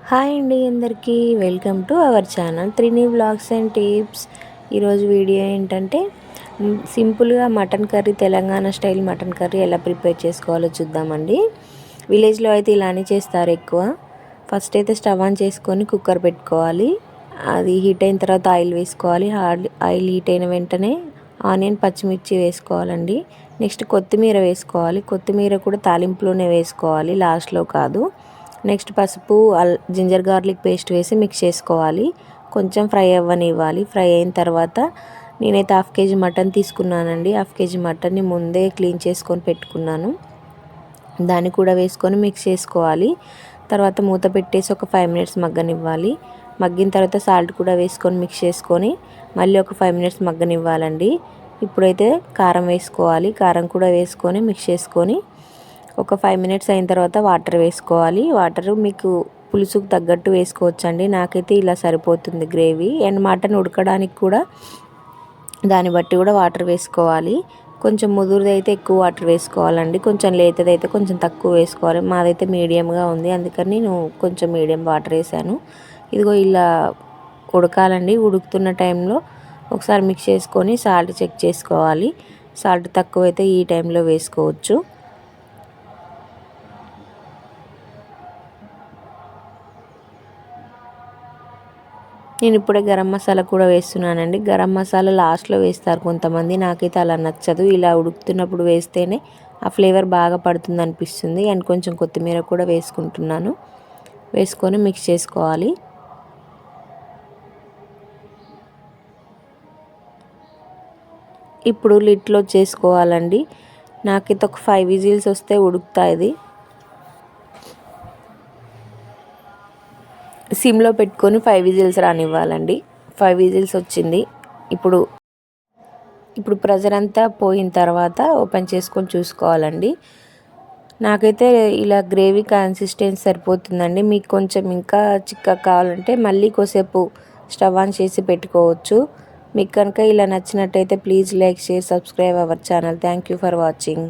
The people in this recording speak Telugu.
హాయ్ అండి అందరికీ welcome to our channel Trini vlogs and tips. ఈరోజు వీడియో ఏంటంటే సింపుల్గా mutton curry, Telangana style mutton curry ఎలా ప్రిపేర్ చేసుకోవాలో చూద్దామండి. విలేజ్లో అయితే ఇలానే చేస్తారు ఎక్కువ. ఫస్ట్ అయితే స్టవ్ ఆన్ చేసుకొని కుక్కర్ పెట్టుకోవాలి. అది హీట్ అయిన తర్వాత ఆయిల్ వేసుకోవాలి. ఆయిల్ హీట్ అయిన వెంటనే ఆనియన్, పచ్చిమిర్చి వేసుకోవాలండి. నెక్స్ట్ కొత్తిమీర వేసుకోవాలి. కొత్తిమీర కూడా తాలింపులోనే వేసుకోవాలి, లాస్ట్లో కాదు. నెక్స్ట్ పసుపు, జింజర్ గార్లిక్ పేస్ట్ వేసి మిక్స్ చేసుకోవాలి. కొంచెం ఫ్రై అవ్వనివ్వాలి. ఫ్రై అయిన తర్వాత నేనైతే హాఫ్ కేజీ మటన్ తీసుకున్నానండి. హాఫ్ కేజీ మటన్ని ముందే క్లీన్ చేసుకొని పెట్టుకున్నాను. దాన్ని కూడా వేసుకొని మిక్స్ చేసుకోవాలి. తర్వాత మూత పెట్టేసి ఒక 5 మినిట్స్ మగ్గనివ్వాలి. మగ్గిన తర్వాత సాల్ట్ కూడా వేసుకొని మిక్స్ చేసుకొని మళ్ళీ ఒక 5 మినిట్స్ మగ్గనివ్వాలండి. ఇప్పుడైతే కారం వేసుకోవాలి. కారం కూడా వేసుకొని మిక్స్ చేసుకొని ఒక 5 మినిట్స్ అయిన తర్వాత వాటర్ వేసుకోవాలి. వాటర్ మీకు పులుసుకు తగ్గట్టు వేసుకోవచ్చండి. నాకైతే ఇలా సరిపోతుంది గ్రేవీ. అండ్ మటన్ ఉడకడానికి కూడా దాన్ని బట్టి కూడా వాటర్ వేసుకోవాలి. కొంచెం ముదురుదైతే ఎక్కువ వాటర్ వేసుకోవాలండి. కొంచెం లేతదైతే కొంచెం తక్కువ వేసుకోవాలి. మాదైతే మీడియంగా ఉంది, అందుకని నేను కొంచెం మీడియం వాటర్ వేసాను. ఇదిగో ఇలా ఉడకాలండి. ఉడుకుతున్న టైంలో ఒకసారి మిక్స్ చేసుకొని సాల్ట్ చెక్ చేసుకోవాలి. సాల్ట్ తక్కువైతే ఈ టైంలో వేసుకోవచ్చు. నేను ఇప్పుడే గరం మసాలా కూడా వేస్తున్నానండి. గరం మసాలా లాస్ట్లో వేస్తారు కొంతమంది, నాకైతే అలా నచ్చదు. ఇలా ఉడుకుతున్నప్పుడు వేస్తేనే ఆ ఫ్లేవర్ బాగా పడుతుంది అనిపిస్తుంది. అండ్ కొంచెం కొత్తిమీర కూడా వేసుకుంటున్నాను. వేసుకొని మిక్స్ చేసుకోవాలి. ఇప్పుడు లిడ్లో చేసుకోవాలండి. నాకైతే ఒక 5 విజిల్స్ వస్తే ఉడుకుతాయి. సిమ్లో పెట్టుకొని 5 విజిల్స్ రానివ్వాలండి. 5 విజిల్స్ వచ్చింది. ఇప్పుడు ప్రెషర్ అంతా పోయిన తర్వాత ఓపెన్ చేసుకొని చూసుకోవాలండి. నాకైతే ఇలా గ్రేవీ కన్సిస్టెన్సీ సరిపోతుందండి. మీకు కొంచెం ఇంకా చిక్కగా కావాలంటే మళ్ళీ కొద్దిసేపు స్టవ్ ఆన్ చేసి పెట్టుకోవచ్చు. మీకు కనుక ఇలా నచ్చినట్టయితే please like, share, subscribe our channel. Thank you for watching.